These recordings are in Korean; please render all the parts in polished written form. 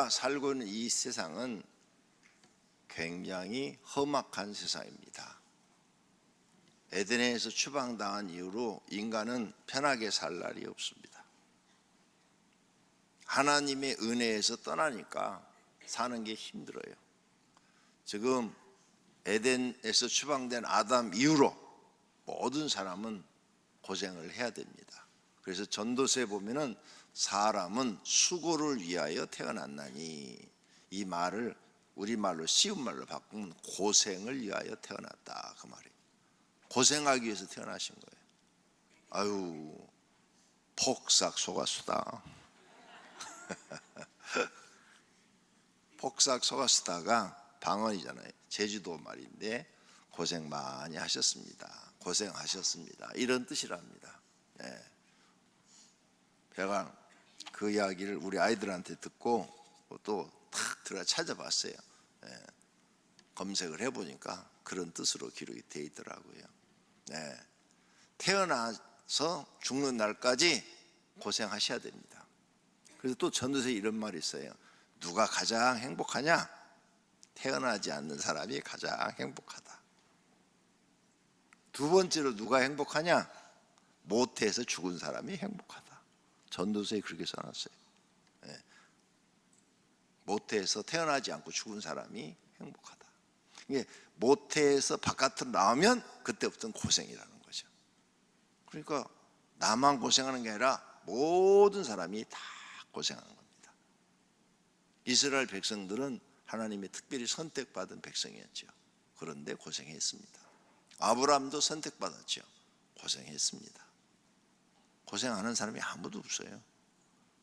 우리가 살고 있는 이 세상은 굉장히 험악한 세상입니다. 에덴에서 추방당한 이후로 인간은 편하게 살 날이 없습니다. 하나님의 은혜에서 떠나니까 사는 게 힘들어요. 지금 에덴에서 추방된 아담 이후로 모든 사람은 고생을 해야 됩니다. 그래서 전도서에 보면은 사람은 수고를 위하여 태어났나니, 이 말을 우리말로 쉬운 말로 바꾸면 고생을 위하여 태어났다, 그 말이에요. 고생하기 위해서 태어나신 거예요. 아유, 폭삭 속았수다. 폭삭 속았수다가 방언이잖아요. 제주도 말인데 고생 많이 하셨습니다. 고생하셨습니다. 이런 뜻이랍니다. 네. 제가 그 이야기를 우리 아이들한테 듣고 또 탁 들어가 찾아봤어요. 네. 검색을 해보니까 그런 뜻으로 기록이 되어 있더라고요. 네. 태어나서 죽는 날까지 고생하셔야 됩니다. 그래서 또 전도서에 이런 말이 있어요. 누가 가장 행복하냐? 태어나지 않는 사람이 가장 행복하다. 두 번째로 누가 행복하냐? 모태에서 죽은 사람이 행복하다. 전도서에 그렇게 써놨어요. 네. 모태에서 태어나지 않고 죽은 사람이 행복하다. 이게 모태에서 바깥으로 나오면 그때부터는 고생이라는 거죠. 그러니까 나만 고생하는 게 아니라 모든 사람이 다 고생하는 겁니다. 이스라엘 백성들은 하나님의 특별히 선택받은 백성이었죠. 그런데 고생했습니다. 아브라함도 선택받았죠. 고생했습니다. 고생하는 사람이 아무도 없어요.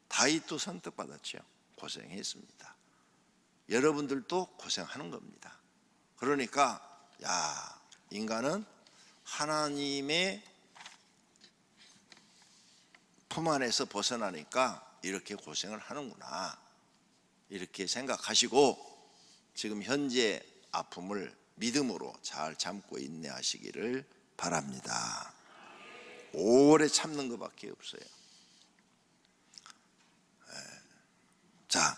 다윗도 선택받았죠. 고생했습니다. 여러분들도 고생하는 겁니다. 그러니까 인간은 하나님의 품 안에서 벗어나니까 이렇게 고생을 하는구나, 이렇게 생각하시고 지금 현재 아픔을 믿음으로 잘 참고 인내하시기를 바랍니다. 오래 참는 것밖에 없어요. 자,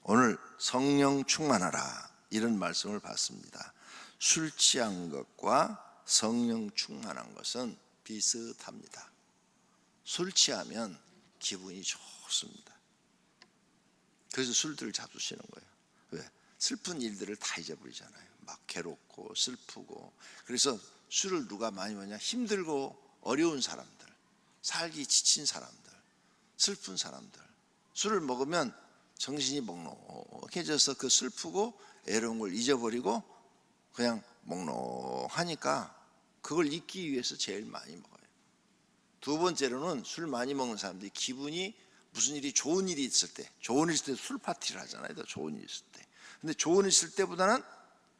오늘 성령 충만하라, 이런 말씀을 받습니다. 술 취한 것과 성령 충만한 것은 비슷합니다. 술 취하면 기분이 좋습니다. 그래서 술들을 잡수시는 거예요. 왜? 슬픈 일들을 다 잊어버리잖아요. 막 괴롭고 슬프고. 그래서 술을 누가 많이 마냐? 힘들고 어려운 사람들, 살기 지친 사람들, 슬픈 사람들. 술을 먹으면 정신이 몽롱해져서 그 슬프고 애로운 걸 잊어버리고 그냥 몽롱하니까 그걸 잊기 위해서 제일 많이 먹어요. 두 번째로는 술 많이 먹는 사람들이 기분이, 무슨 일이, 좋은 일이 있을 때, 좋은 일 있을 때 술 파티를 하잖아요. 좋은 일 있을 때. 근데 좋은 일 있을 때보다는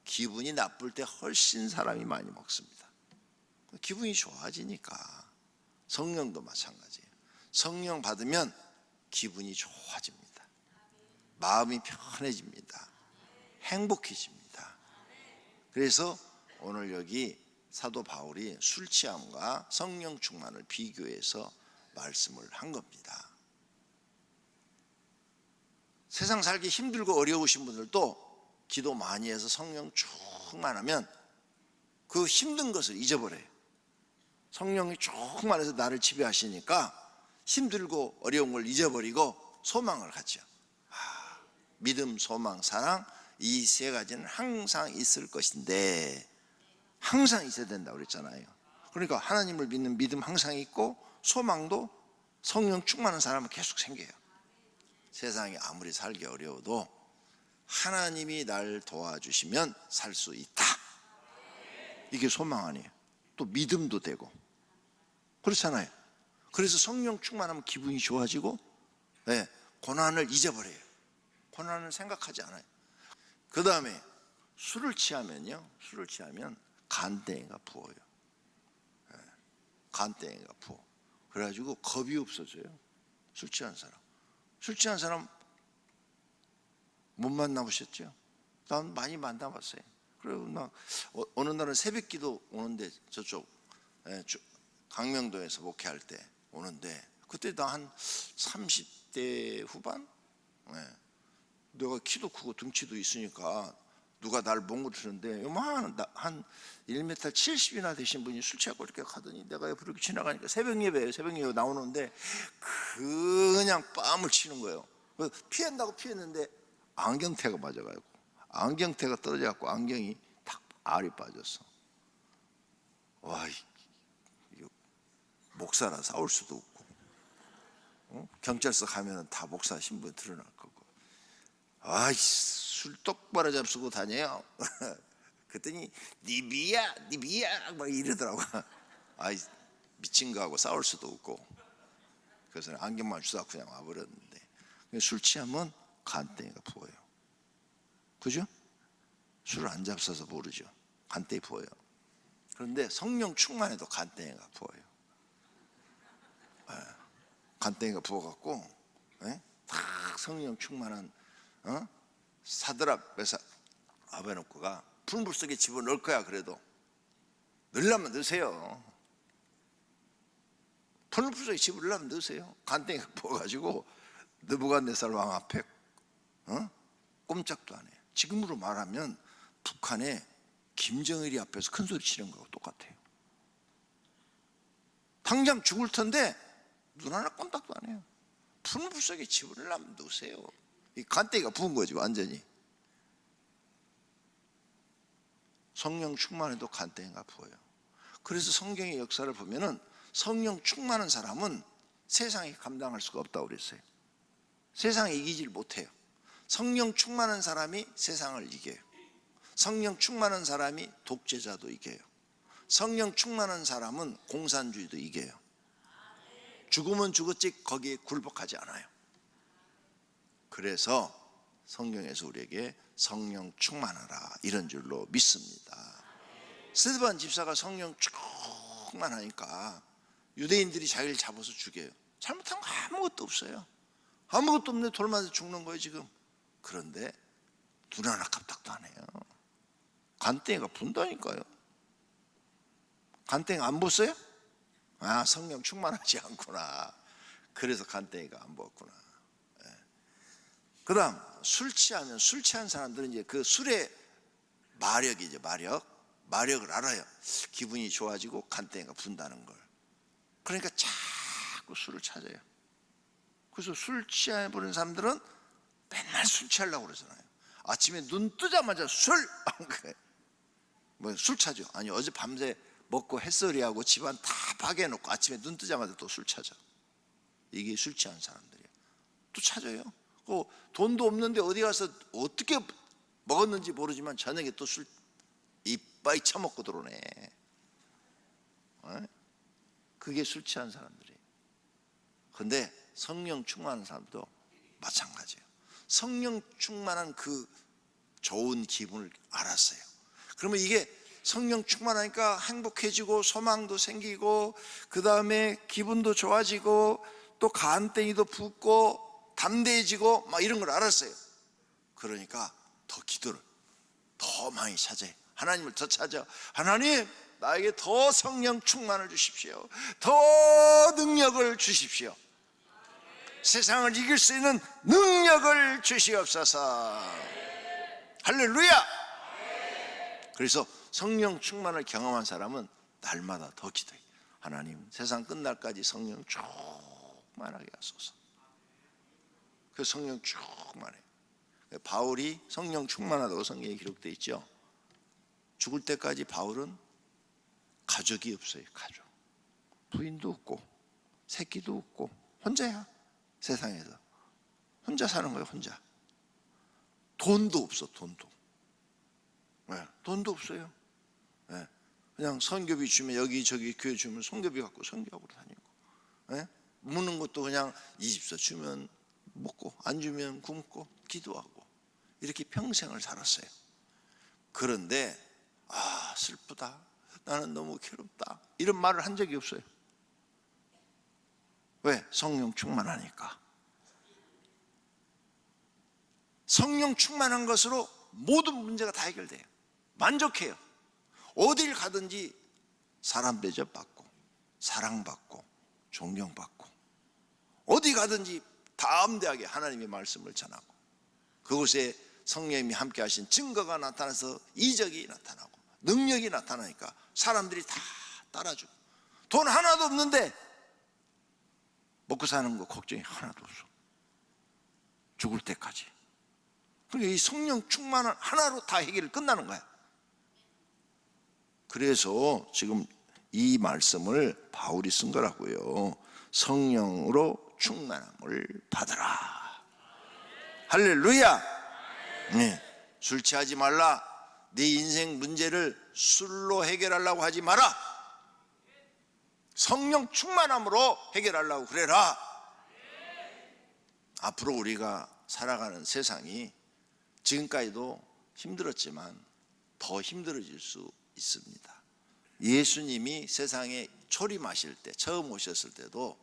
기분이 나쁠 때 훨씬 사람이 많이 먹습니다. 기분이 좋아지니까. 성령도 마찬가지예요. 성령 받으면 기분이 좋아집니다. 마음이 편해집니다. 행복해집니다. 그래서 오늘 여기 사도 바울이 술 취함과 성령 충만을 비교해서 말씀을 한 겁니다. 세상 살기 힘들고 어려우신 분들도 기도 많이 해서 성령 충만하면 그 힘든 것을 잊어버려요. 성령이 충만해서 나를 지배하시니까 힘들고 어려운 걸 잊어버리고 소망을 갖죠. 믿음, 소망, 사랑, 이 세 가지는 항상 있을 것인데, 항상 있어야 된다고 그랬잖아요. 그러니까 하나님을 믿는 믿음 항상 있고 소망도 성령 충만한 사람은 계속 생겨요. 세상이 아무리 살기 어려워도 하나님이 날 도와주시면 살 수 있다. 이게 소망 아니에요. 또 믿음도 되고 그렇잖아요. 그래서 성령 충만하면 기분이 좋아지고, 고난을 잊어버려요. 고난을 생각하지 않아요. 그 다음에 술을 취하면 간땡이가 부어요. 간땡이가 부어. 그래가지고 겁이 없어져요. 술 취한 사람 못 만나보셨죠? 난 많이 만나봤어요. 그리고 나 어느 날은 새벽기도 오는데, 저쪽 강명도에서 목회할 때 오는데, 그때 나 한 30대 후반? 내가 키도 크고 등치도 있으니까 누가 날 몽구르는데 요만한 한 1m 70이나 되신 분이 술 취하고 이렇게 가더니 내가 옆으로 이렇게 지나가니까 새벽 예배 나오는데 그냥 뺨을 치는 거예요. 피한다고 피했는데 안경테가 맞아가지고 안경테가 떨어져갖고 안경이 탁 알이 빠졌어. 와, 목사라 싸울 수도 없고, 경찰서 가면은 다 목사 신분 드러날 거고. 아이, 술 똑바로 잡수고 다녀요. 그랬더니 니비야 막 이러더라고. 아이, 미친 거하고 싸울 수도 없고. 그래서 안경만 주다 그냥 와버렸는데, 술 취하면 간땡이가 부어요. 그죠? 술을 안 잡숴서 모르죠. 간땡이 부어요. 그런데 성령 충만해도 간땡이가 부어요. 간땡이가 부어갖고 딱 성령 충만한 사드랍 메삭 아베노코가 풀물 속에 집어넣을 거야. 그래도 넣으려면 넣으세요. 풀물 속에 집어넣으려면 넣으세요. 간땡이가 부어가지고 느부갓네살 왕 앞에 꼼짝도 안 해요. 지금으로 말하면 북한의 김정일이 앞에서 큰 소리 치는 거하고 똑같아요. 당장 죽을 텐데 눈 하나 꼼짝도 안 해요. 풀물 속에 집어넣으려면 넣으세요. 이 간땡이가 부은 거지 완전히. 성령 충만해도 간땡이가 부어요. 그래서 성경의 역사를 보면은 성령 충만한 사람은 세상에 감당할 수가 없다고 그랬어요. 세상에 이기질 못해요. 성령 충만한 사람이 세상을 이겨요. 성령 충만한 사람이 독재자도 이겨요. 성령 충만한 사람은 공산주의도 이겨요. 죽으면 죽었지 거기에 굴복하지 않아요. 그래서 성경에서 우리에게 성령 충만하라 이런 줄로 믿습니다. 스데반 집사가 성령 충만하니까 유대인들이 자기를 잡아서 죽여요. 잘못한 거 아무것도 없어요. 아무것도 없는데 돌 맞아 죽는 거예요 지금. 그런데 눈 하나 깜짝도 안 해요. 간땡이가 분다니까요. 간땡이 안 부었어요? 아, 성령 충만하지 않구나. 그래서 간땡이가 안 부었구나. 그 다음 술 취한 사람들은 이제 그 술의 마력이죠. 마력을 알아요. 기분이 좋아지고 간땡이가 분다는 걸. 그러니까 자꾸 술을 찾아요. 그래서 술 취해버린 사람들은 맨날 술 취하려고 그러잖아요. 아침에 눈 뜨자마자 술! 뭐 술 찾죠. 아니 어제 밤새 먹고 햇소리하고 집안 다 파괴해놓고 아침에 눈 뜨자마자 또 술 찾아. 이게 술 취한 사람들이에요. 또 찾아요. 돈도 없는데 어디 가서 어떻게 먹었는지 모르지만 저녁에 또 술 이빠이 처먹고 들어오네. 그게 술 취한 사람들이에요. 그런데 성령 충만한 사람도 마찬가지예요. 성령 충만한 그 좋은 기분을 알았어요. 그러면 이게 성령 충만하니까 행복해지고 소망도 생기고 그 다음에 기분도 좋아지고 또 간땡이도 붓고 담대해지고 막 이런 걸 알았어요. 그러니까 더 기도를 더 많이 찾아요. 하나님을 더 찾아. 하나님 나에게 더 성령 충만을 주십시오. 더 능력을 주십시오. 세상을 이길 수 있는 능력을 주시옵소서. 할렐루야. 그래서 성령 충만을 경험한 사람은 날마다 더 기도해. 하나님 세상 끝날까지 성령 충만하게 하소서. 그 성령 충만해. 바울이 성령 충만하다고 성경에 기록되어 있죠. 죽을 때까지 바울은 가족이 없어요. 가족. 부인도 없고 새끼도 없고 혼자야. 세상에서 혼자 사는 거예요. 혼자. 돈도 없어. 돈도. 돈도 없어요. 그냥 선교비 주면 여기저기 교회 주면 선교비 갖고 선교하고 다니고, 묻는 것도 그냥 20서 주면 먹고 안 주면 굶고 기도하고 이렇게 평생을 살았어요. 그런데 아 슬프다, 나는 너무 괴롭다 이런 말을 한 적이 없어요. 왜? 성령 충만하니까. 성령 충만한 것으로 모든 문제가 다 해결돼요. 만족해요. 어딜 가든지 사람 대접받고 사랑받고 존경받고 어디 가든지 담대하게 하나님의 말씀을 전하고 그곳에 성령님이 함께 하신 증거가 나타나서 이적이 나타나고 능력이 나타나니까 사람들이 다 따라주고, 돈 하나도 없는데 먹고 사는 거 걱정이 하나도 없어. 죽을 때까지. 그러니까 이 성령 충만한 하나로 다 해결이 끝나는 거야. 그래서 지금 이 말씀을 바울이 쓴 거라고요. 성령으로 충만함을 받으라. 할렐루야. 네. 술 취하지 말라. 네 인생 문제를 술로 해결하려고 하지 마라. 성령 충만함으로 해결하려고 그래라. 앞으로 우리가 살아가는 세상이 지금까지도 힘들었지만 더 힘들어질 수 있습니다. 예수님이 세상에 초림하실 때, 처음 오셨을 때도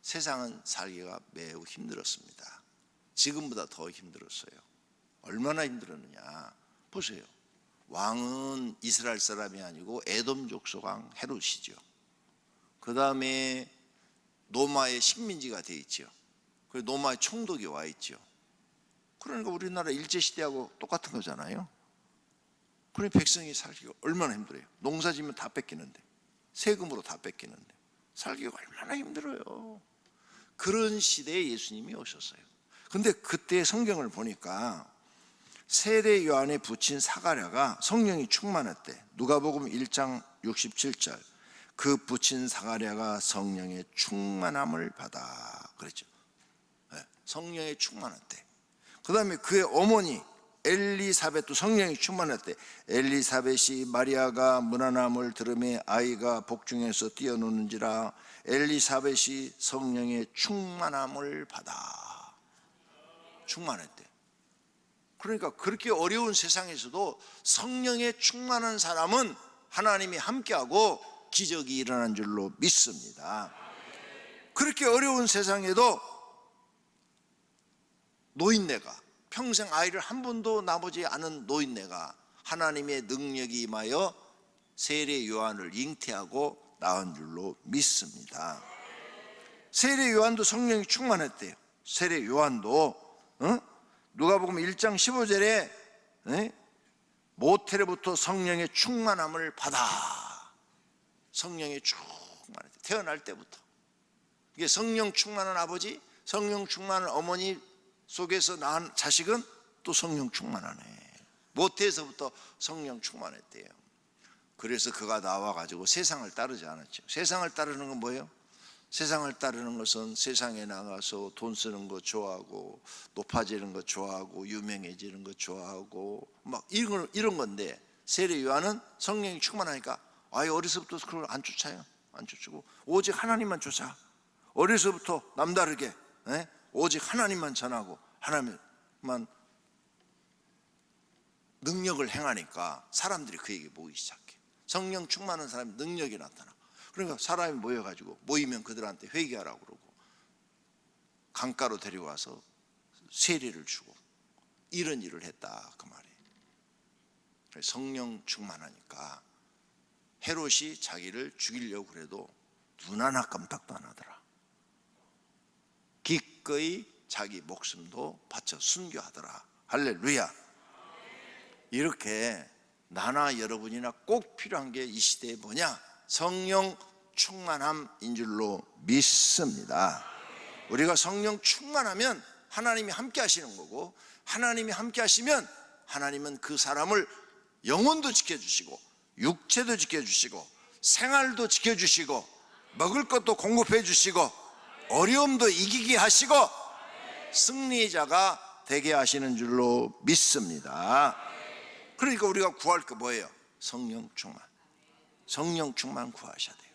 세상은 살기가 매우 힘들었습니다. 지금보다 더 힘들었어요. 얼마나 힘들었느냐 보세요. 왕은 이스라엘 사람이 아니고 에돔 족속 왕 헤롯이죠. 그 다음에 노마의 식민지가 되어 있죠. 그리고 노마의 총독이 와 있죠. 그러니까 우리나라 일제시대하고 똑같은 거잖아요. 그러니 백성이 살기가 얼마나 힘들어요. 농사지면 다 뺏기는데, 세금으로 다 뺏기는데 살기가 얼마나 힘들어요. 그런 시대에 예수님이 오셨어요. 근데 그때 성경을 보니까 세례 요한에 붙인 사가랴가 성령이 충만했대. 누가복음 1장 67절, 그 붙인 사가랴가 성령의 충만함을 받아 그랬죠. 성령의 충만했대. 그 다음에 그의 어머니 엘리사벳도 성령이 충만했대. 엘리사벳이 마리아가 문안함을 들음에 아이가 복중에서 뛰어노는지라 엘리사벳이 성령의 충만함을 받아 충만했대. 그러니까 그렇게 어려운 세상에서도 성령의 충만한 사람은 하나님이 함께하고 기적이 일어난 줄로 믿습니다. 그렇게 어려운 세상에도 노인네가, 평생 아이를 한 번도 낳아보지 않은 노인네가 하나님의 능력이 임하여 세례 요한을 잉태하고 낳은 줄로 믿습니다. 세례 요한도 성령이 충만했대요. 세례 요한도 누가복음 1장 15절에 모태로부터 성령의 충만함을 받아. 성령의 충만했대. 태어날 때부터. 이게 성령 충만한 아버지, 성령 충만한 어머니 속에서 낳은 자식은 또 성령 충만하네. 모태에서부터 성령 충만했대요. 그래서 그가 나와가지고 세상을 따르지 않았죠. 세상을 따르는 건 뭐예요? 세상을 따르는 것은 세상에 나가서 돈 쓰는 거 좋아하고, 높아지는 거 좋아하고, 유명해지는 거 좋아하고, 막 이런 건데, 세례 요한은 성령이 충만하니까 아예 어려서부터 그걸 안 쫓아요. 안 쫓고 오직 하나님만 쫓아. 어려서부터 남다르게 오직 하나님만 전하고 하나님만 능력을 행하니까 사람들이 그에게 모이기 시작해. 성령 충만한 사람이 능력이 나타나. 그러니까 사람이 모여가지고, 모이면 그들한테 회개하라고 그러고 강가로 데리고 와서 세례를 주고 이런 일을 했다 그 말이에요. 성령 충만하니까 헤롯이 자기를 죽이려고 그래도 눈 하나 깜짝도 안 하더라. 기꺼이 자기 목숨도 바쳐 순교하더라. 할렐루야. 이렇게 나나 여러분이나 꼭 필요한 게 이 시대에 뭐냐? 성령 충만함인 줄로 믿습니다. 우리가 성령 충만하면 하나님이 함께 하시는 거고, 하나님이 함께 하시면 하나님은 그 사람을 영혼도 지켜주시고 육체도 지켜주시고 생활도 지켜주시고 먹을 것도 공급해 주시고 어려움도 이기게 하시고 승리자가 되게 하시는 줄로 믿습니다. 그러니까 우리가 구할 게 뭐예요? 성령 충만. 성령 충만 구하셔야 돼요.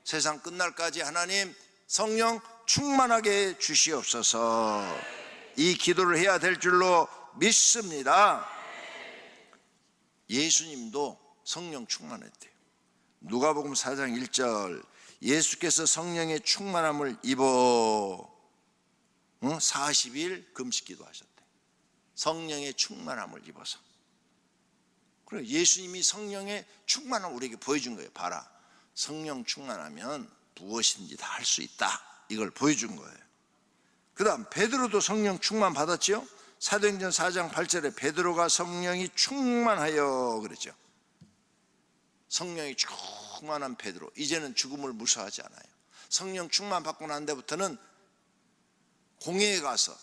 세상 끝날까지 하나님 성령 충만하게 주시옵소서. 이 기도를 해야 될 줄로 믿습니다. 예수님도 성령 충만했대요. 누가복음 4장 1절, 예수께서 성령의 충만함을 입어 40일 금식기도 하셨대. 성령의 충만함을 입어서. 그래, 예수님이 성령의 충만함을 우리에게 보여준 거예요. 봐라, 성령 충만하면 무엇이든지 다 할 수 있다, 이걸 보여준 거예요. 그 다음 베드로도 성령 충만 받았죠. 사도행전 4장 8절에 베드로가 성령이 충만하여 그랬죠. 성령이 충만한 베드로, 이제는 죽음을 무서워하지 않아요. 성령 충만 받고 난 데부터는 공회에 가서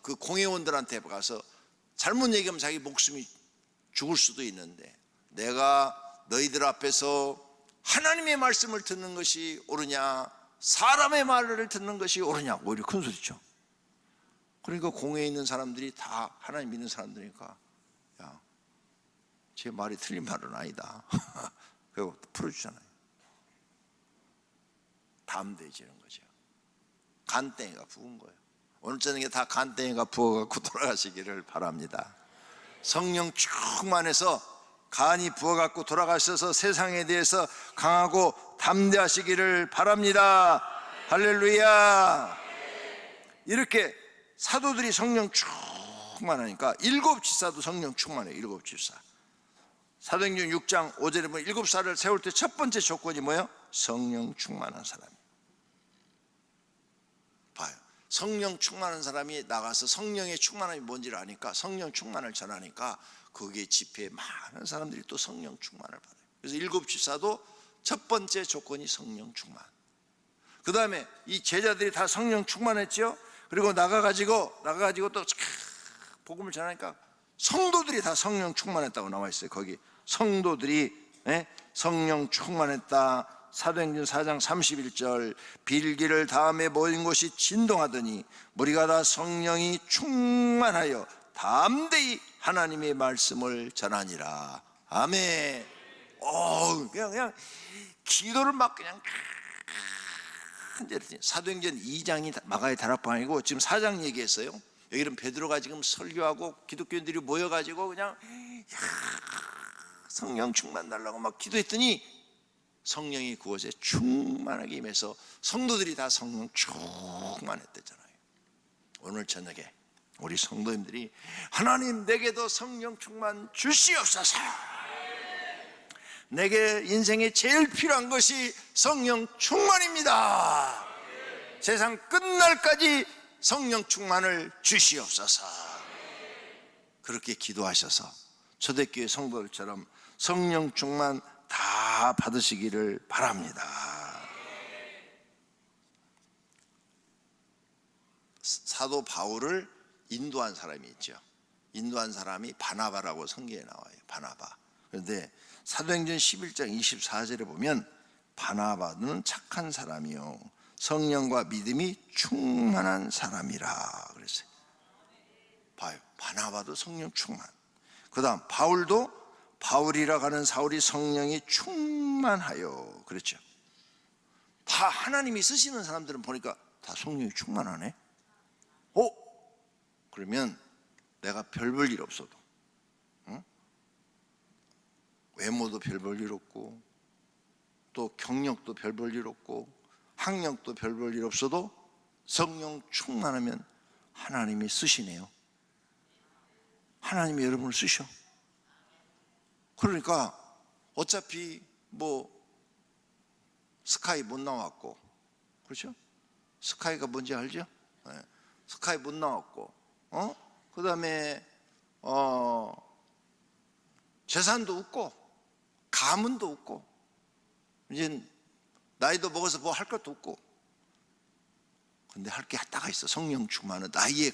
그 공회원들한테 가서 잘못 얘기하면 자기 목숨이 죽을 수도 있는데, 내가 너희들 앞에서 하나님의 말씀을 듣는 것이 옳으냐 사람의 말을 듣는 것이 옳으냐, 오히려 큰 소리죠. 그러니까 공회에 있는 사람들이 다 하나님 믿는 사람들이니까, 야, 제 말이 틀린 말은 아니다. 그리고 풀어주잖아요. 담대해지는 거죠. 간땡이가 부은 거예요. 오늘 저녁에 다 간땡이가 부어갖고 돌아가시기를 바랍니다. 성령 충만해서 간이 부어갖고 돌아가셔서 세상에 대해서 강하고 담대하시기를 바랍니다. 할렐루야. 이렇게 사도들이 성령 충만하니까 일곱 지사도 성령 충만해요. 일곱 지사. 사도행전 6장 5절에 보면 일곱 사를 세울 때 첫 번째 조건이 뭐예요? 성령 충만한 사람이에요. 봐요. 성령 충만한 사람이 나가서 성령의 충만함이 뭔지를 아니까 성령 충만을 전하니까 거기에 집회에 많은 사람들이 또 성령 충만을 받아요. 그래서 일곱 지사도 첫 번째 조건이 성령 충만. 그 다음에 이 제자들이 다 성령 충만했죠. 그리고 나가가지고 또 복음을 전하니까 성도들이 다 성령 충만했다고 나와 있어요. 거기 성도들이 성령 충만했다. 사도행전 4장 31절, 빌기를 다음에 모인 곳이 진동하더니 무리가 다 성령이 충만하여 담대히 하나님의 말씀을 전하니라. 아멘. 그냥 기도를 막 그냥 사도행전 2장이 마가의 다락방이고 지금 4장 얘기했어요. 여기는 베드로가 지금 설교하고 기독교인들이 모여가지고 그냥 성령 충만 달라고 막 기도했더니 성령이 그곳에 충만하게 임해서 성도들이 다 성령 충만했대잖아요. 오늘 저녁에 우리 성도님들이 하나님 내게도 성령 충만 주시옵소서. 내게 인생에 제일 필요한 것이 성령 충만입니다. 세상 끝날까지 성령 충만을 주시옵소서. 그렇게 기도하셔서 초대교회 성도들처럼 성령 충만 다 받으시기를 바랍니다. 사도 바울을 인도한 사람이 있죠. 인도한 사람이 바나바라고 성경에 나와요. 바나바. 그런데 사도행전 11장 24절에 보면 바나바는 착한 사람이요 성령과 믿음이 충만한 사람이라 그랬어요. 봐요. 바나바도 성령 충만. 그 다음 바울도 바울이라고 하는 사울이 성령이 충만하여 그랬죠. 다 하나님이 쓰시는 사람들은 보니까 다 성령이 충만하네. 그러면 내가 별 볼 일 없어도, 외모도 별 볼 일 없고 또 경력도 별 볼 일 없고 학력도 별 볼 일 없어도 성령 충만하면 하나님이 쓰시네요. 하나님이 여러분을 쓰셔. 그러니까 어차피 스카이 못 나왔고, 그렇죠? 스카이가 뭔지 알죠? 네. 스카이 못 나왔고, 그 다음에 재산도 없고 가문도 없고 이제 나이도 먹어서 뭐 할 것도 없고, 근데 할 게 하다가 있어. 성령 충만은 나이에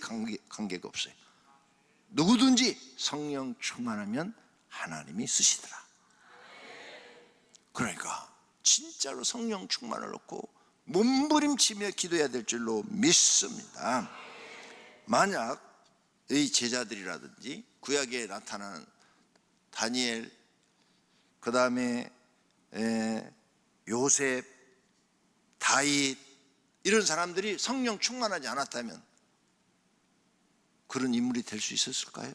관계가 없어요. 누구든지 성령 충만하면 하나님이 쓰시더라. 그러니까 진짜로 성령 충만을 놓고 몸부림치며 기도해야 될 줄로 믿습니다. 만약 이 제자들이라든지 구약에 나타나는 다니엘, 그 다음에 요셉, 다윗 이런 사람들이 성령 충만하지 않았다면 그런 인물이 될 수 있었을까요?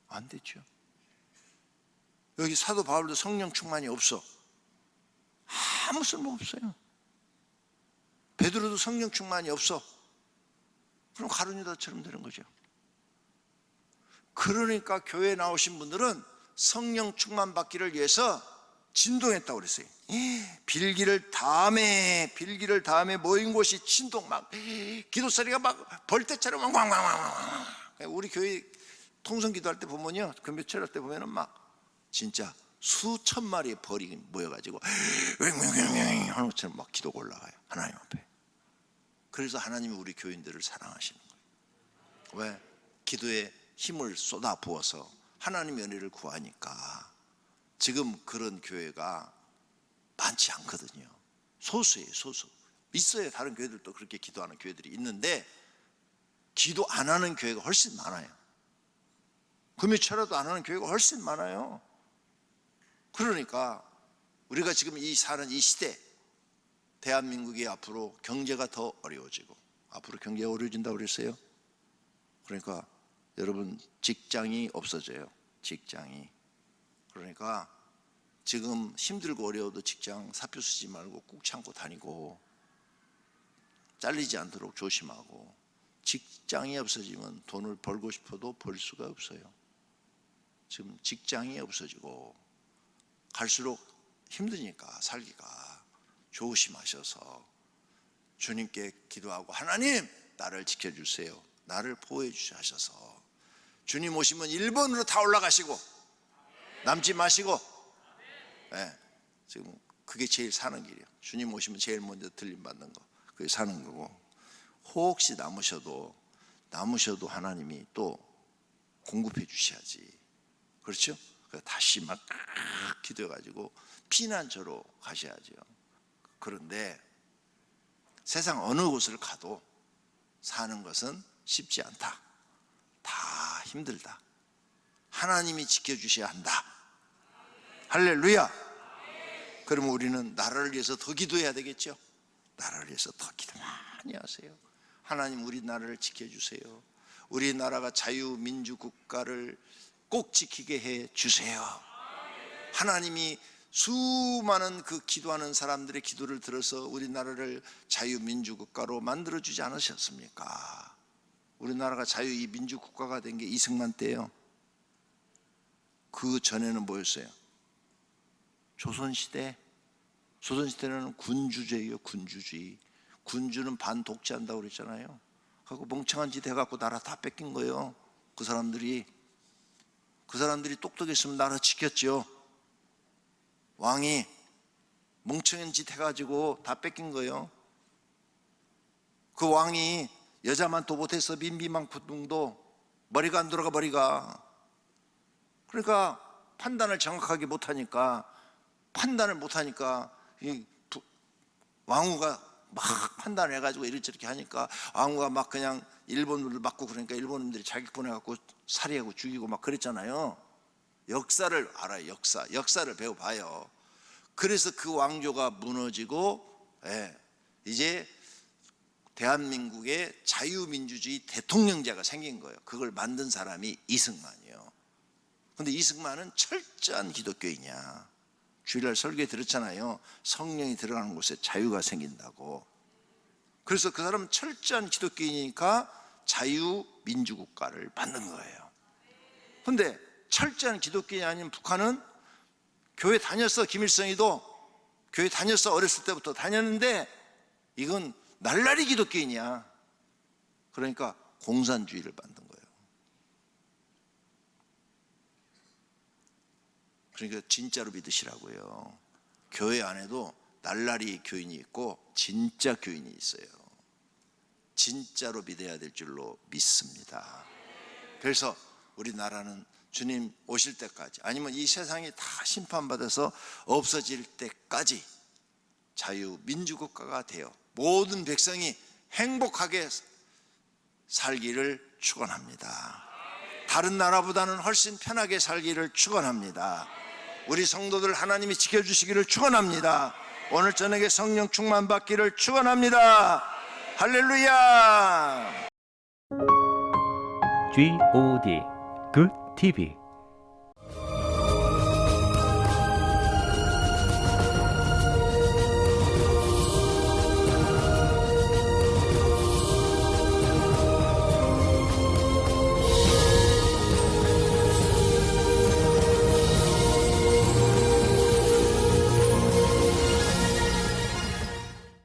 안 됐죠. 여기 사도 바울도 성령 충만이 없어. 아무 쓸모 없어요. 베드로도 성령 충만이 없어. 그럼 가룟 유다처럼 되는 거죠. 그러니까 교회에 나오신 분들은 성령 충만 받기를 위해서 진동했다고 그랬어요. 빌기를 다음에 모인 곳이 진동, 막 기도 소리가 막 벌떼처럼 왕왕왕왕. 우리 교회 통성 기도할 때 보면요, 그 며칠 할 때 보면은 막 진짜 수천 마리의 벌이 모여가지고 하는 것처럼 막 기도가 올라가요, 하나님 앞에. 그래서 하나님이 우리 교인들을 사랑하시는 거예요. 왜? 기도에 힘을 쏟아 부어서 하나님의 은혜를 구하니까. 지금 그런 교회가 많지 않거든요. 소수예요, 소수. 있어요. 다른 교회들도 그렇게 기도하는 교회들이 있는데 기도 안 하는 교회가 훨씬 많아요. 금요철에도 안 하는 교회가 훨씬 많아요. 그러니까 우리가 지금 사는 이 시대, 대한민국이 앞으로 경제가 더 어려워지고, 앞으로 경제가 어려워진다고 그랬어요. 그러니까 여러분, 직장이 없어져요. 직장이. 그러니까 지금 힘들고 어려워도 직장 사표 쓰지 말고 꾹 참고 다니고, 잘리지 않도록 조심하고. 직장이 없어지면 돈을 벌고 싶어도 벌 수가 없어요. 지금 직장이 없어지고 갈수록 힘드니까 살기가. 조심하셔서 주님께 기도하고, 하나님 나를 지켜주세요, 나를 보호해 주셔서. 주님 오시면 1번으로 다 올라가시고 남지 마시고. 네, 지금 그게 제일 사는 길이에요. 주님 오시면 제일 먼저 들림 받는 거, 그게 사는 거고. 혹시 남으셔도 하나님이 또 공급해 주셔야지. 그렇죠? 다시 막 기도해가지고 피난처로 가셔야죠. 그런데 세상 어느 곳을 가도 사는 것은 쉽지 않다. 다 힘들다. 하나님이 지켜주셔야 한다. 할렐루야. 그러면 우리는 나라를 위해서 더 기도해야 되겠죠. 나라를 위해서 더 기도 많이 하세요. 하나님 우리 나라를 지켜주세요. 우리나라가 자유민주국가를 꼭 지키게 해 주세요. 하나님이 수많은 그 기도하는 사람들의 기도를 들어서 우리나라를 자유민주국가로 만들어주지 않으셨습니까? 우리나라가 자유민주국가가 된 게 이승만 때예요. 그 전에는 뭐였어요? 조선시대는 군주제예요. 군주주의. 군주는 반독재한다고 그랬잖아요. 그리고 멍청한 짓 해갖고 나라 다 뺏긴 거예요. 그 사람들이 똑똑했으면 나라 지켰죠. 왕이 멍청한 짓 해가지고 다 뺏긴 거예요. 그 왕이 여자만 도бот해서 민비망부동도 머리가 안 돌아가. 머리가. 그러니까 판단을 정확하게 못하니까 이 왕후가 막 판단을 해가지고 이렇게 하니까 왕후가 막 그냥 일본을 맞고, 그러니까 일본인들이 자기 보내갖고 살해하고 죽이고 막 그랬잖아요. 역사를 알아요. 역사를 배워봐요. 그래서 그 왕조가 무너지고, 이제 대한민국의 자유민주주의 대통령제가 생긴 거예요. 그걸 만든 사람이 이승만이에요. 근데 이승만은 철저한 기독교인이야. 주일날 설교에 들었잖아요. 성령이 들어가는 곳에 자유가 생긴다고. 그래서 그 사람은 철저한 기독교인이니까 자유민주국가를 만든 거예요. 근데 철저한 기독교인이 아닌 북한은 교회 다녔어. 김일성이도 교회 다녔어. 어렸을 때부터 다녔는데 이건 날라리 기독교인이야. 그러니까 공산주의를 만든 거예요. 그러니까 진짜로 믿으시라고요. 교회 안에도 날라리 교인이 있고 진짜 교인이 있어요. 진짜로 믿어야 될 줄로 믿습니다. 그래서 우리나라는 주님 오실 때까지, 아니면 이 세상이 다 심판받아서 없어질 때까지 자유민주국가가 되어 모든 백성이 행복하게 살기를 축원합니다. 다른 나라보다는 훨씬 편하게 살기를 축원합니다. 우리 성도들 하나님이 지켜주시기를 축원합니다. 오늘 저녁에 성령 충만 받기를 축원합니다. 할렐루야. GOD Good TV